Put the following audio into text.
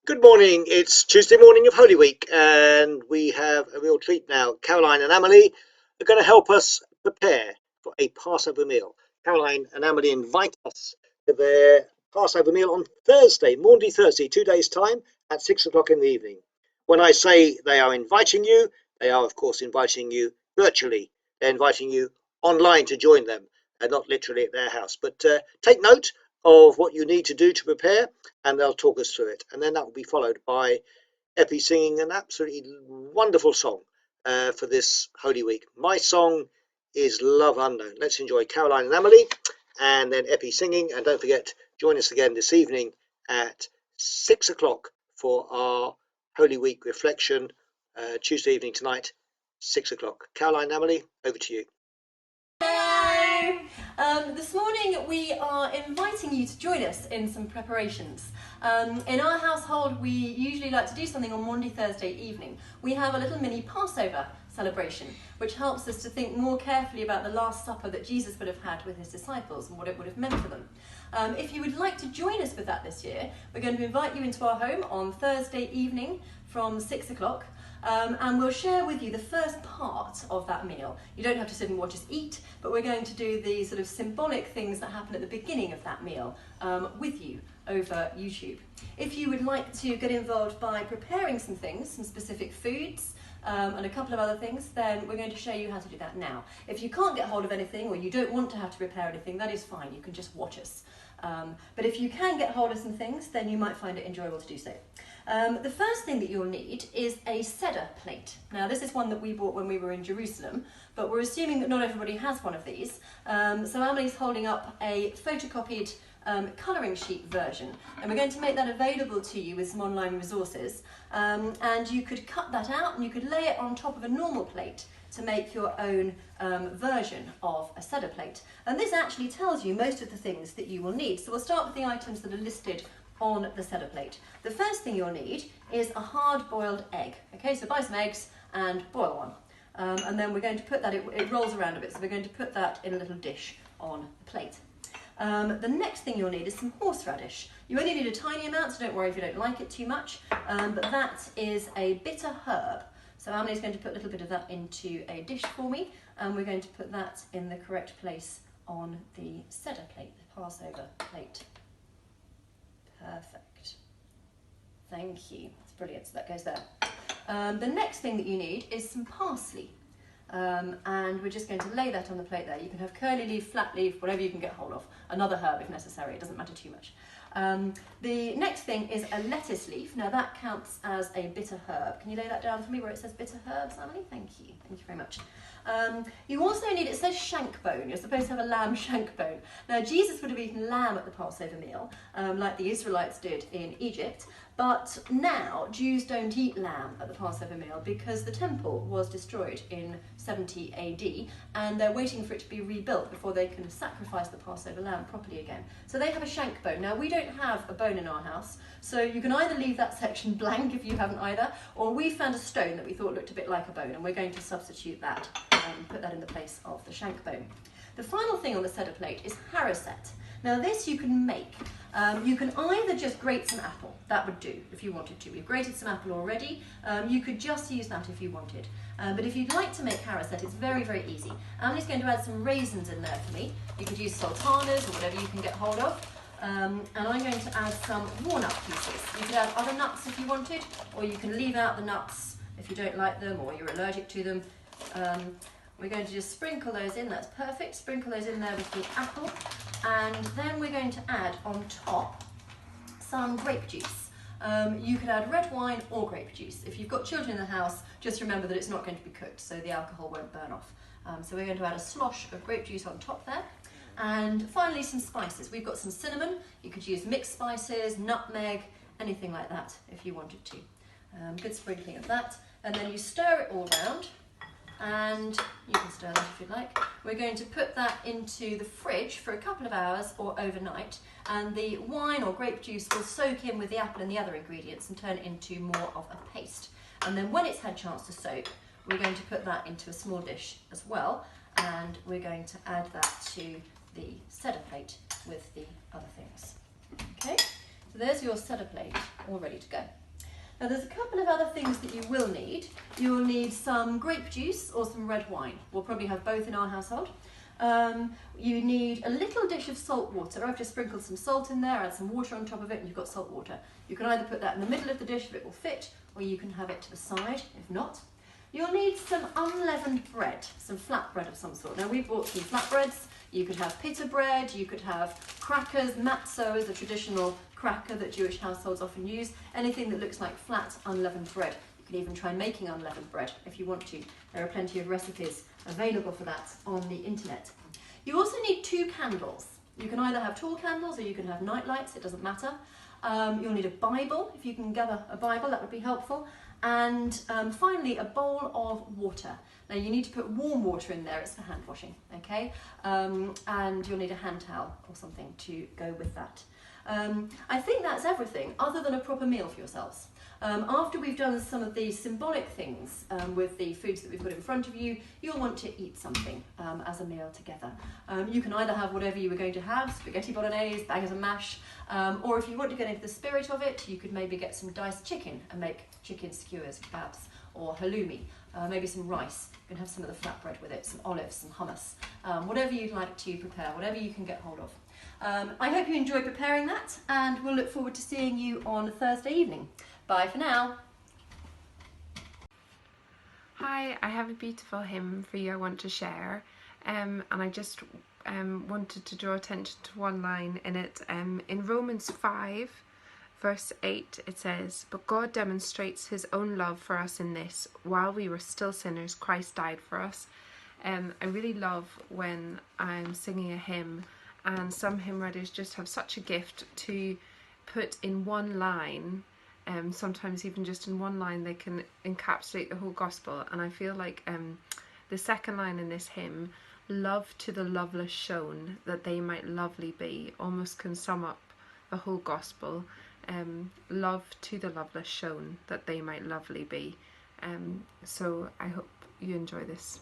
Good morning. It's Tuesday morning of Holy Week, and we have a real treat now. Caroline and Emily are going to help us prepare for a Passover meal. Caroline and Emily invite us to their Passover meal on Thursday, Maundy Thursday, 2 days' time at 6 o'clock in the evening. When I say they are inviting you, they are, of course, inviting you virtually. They're inviting you online to join them, and not literally at their house. But take note of what you need to do to prepare, and they'll talk us through it. And then that will be followed by Epi singing an absolutely wonderful song for this Holy Week. My song is Love Unknown. Let's enjoy Caroline and Emily, and then Epi singing. And don't forget, join us again this evening at 6 o'clock for our Holy Week reflection, Tuesday evening tonight, 6 o'clock. Caroline and Emily, over to you. Hello! This morning we are inviting you to join us in some preparations. In our household we usually like to do something on Maundy Thursday evening. We have a little mini Passover celebration which helps us to think more carefully about the Last Supper that Jesus would have had with his disciples and what it would have meant for them. If you would like to join us with that this year, we're going to invite you into our home on Thursday evening from 6 o'clock. And we'll share with you the first part of that meal. You don't have to sit and watch us eat, but we're going to do the sort of symbolic things that happen at the beginning of that meal with you over YouTube. If you would like to get involved by preparing some things, some specific foods, and a couple of other things, then we're going to show you how to do that now. If you can't get hold of anything or you don't want to have to prepare anything, that is fine, you can just watch us. But if you can get hold of some things, then you might find it enjoyable to do so. The first thing that you'll need is a Seder plate. Now this is one that we bought when we were in Jerusalem, but we're assuming that not everybody has one of these. So Emily's holding up a photocopied colouring sheet version, and we're going to make that available to you with some online resources. And you could cut that out and you could lay it on top of a normal plate to make your own version of a Seder plate. And this actually tells you most of the things that you will need. So we'll start with the items that are listed on the Seder plate. The first thing you'll need is a hard-boiled egg. Okay, so buy some eggs and boil one. And then we're going to put that, it rolls around a bit, so we're going to put that in a little dish on the plate. The next thing you'll need is some horseradish. You only need a tiny amount, so don't worry if you don't like it too much, but that is a bitter herb. So Emily's going to put a little bit of that into a dish for me, and we're going to put that in the correct place on the Seder plate, the Passover plate. Perfect. Thank you. That's brilliant. So that goes there. The next thing that you need is some parsley. And we're just going to lay that on the plate there. You can have curly leaf, flat leaf, whatever you can get hold of. Another herb if necessary. It doesn't matter too much. The next thing is a lettuce leaf. Now that counts as a bitter herb. Can you lay that down for me where it says bitter herbs, Emily? Thank you. Thank you very much. You also need, it says shank bone. You're supposed to have a lamb shank bone. Now Jesus would have eaten lamb at the Passover meal, like the Israelites did in Egypt. But now Jews don't eat lamb at the Passover meal because the temple was destroyed in 70 AD and they're waiting for it to be rebuilt before they can sacrifice the Passover lamb properly again. So they have a shank bone. Now we don't have a bone in our house, so you can either leave that section blank if you haven't either, or we found a stone that we thought looked a bit like a bone and we're going to substitute that and put that in the place of the shank bone. The final thing on the Seder plate is haroset. Now this you can make. You can either just grate some apple, that would do if you wanted to. We've grated some apple already, you could just use that if you wanted. But if you'd like to make haroset, it's very, very easy. Emily's going to add some raisins in there for me. You could use sultanas or whatever you can get hold of. And I'm going to add some walnut pieces. You could add other nuts if you wanted, or you can leave out the nuts if you don't like them or you're allergic to them. We're going to just sprinkle those in, that's perfect. Sprinkle those in there with the apple. And then we're going to add on top some grape juice. You could add red wine or grape juice. If you've got children in the house, just remember that it's not going to be cooked, so the alcohol won't burn off. So we're going to add a slosh of grape juice on top there. And finally some spices. We've got some cinnamon. You could use mixed spices, nutmeg, anything like that if you wanted to. Good sprinkling of that. And then you stir it all round. And you can stir that if you like. We're going to put that into the fridge for a couple of hours or overnight, and the wine or grape juice will soak in with the apple and the other ingredients and turn it into more of a paste. And then when it's had a chance to soak, we're going to put that into a small dish as well, and we're going to add that to the Seder plate with the other things. Okay, So there's your set of plate all ready to go. Now there's a couple of other things that you will need. You'll need some grape juice or some red wine. We'll probably have both in our household. You need a little dish of salt water. I've just sprinkled some salt in there, add some water on top of it, and you've got salt water. You can either put that in the middle of the dish if it will fit, or you can have it to the side if not. You'll need some unleavened bread, some flatbread of some sort. Now we've bought some flatbreads. You could have pita bread, you could have crackers. Matzo is a traditional cracker that Jewish households often use. Anything that looks like flat unleavened bread. You can even try making unleavened bread if you want to. There are plenty of recipes available for that on the internet. You also need 2 candles. You can either have tall candles or you can have night lights, it doesn't matter. You'll need a Bible. If you can gather a Bible, that would be helpful. And finally, a bowl of water. Now you need to put warm water in there, it's for hand washing, okay? And you'll need a hand towel or something to go with that. I think that's everything, other than a proper meal for yourselves. After we've done some of these symbolic things with the foods that we've got in front of you, you'll want to eat something as a meal together. You can either have whatever you were going to have, spaghetti bolognese, bangers and mash, or if you want to get into the spirit of it, you could maybe get some diced chicken and make chicken skewers, kebabs, or halloumi, maybe some rice. You can have some of the flatbread with it, some olives, some hummus, whatever you'd like to prepare, whatever you can get hold of. I hope you enjoy preparing that, and we'll look forward to seeing you on Thursday evening. Bye for now. Hi, I have a beautiful hymn for you I want to share, and I just wanted to draw attention to one line in it. In Romans 5 verse 8 it says, "But God demonstrates his own love for us in this, while we were still sinners, Christ died for us." I really love when I'm singing a hymn and some hymn writers just have such a gift to put in one line, sometimes even just in one line they can encapsulate the whole gospel. And I feel like the second line in this hymn, "Love to the loveless shown, that they might lovely be," almost can sum up the whole gospel. Love to the loveless shown, that they might lovely be. So I hope you enjoy this.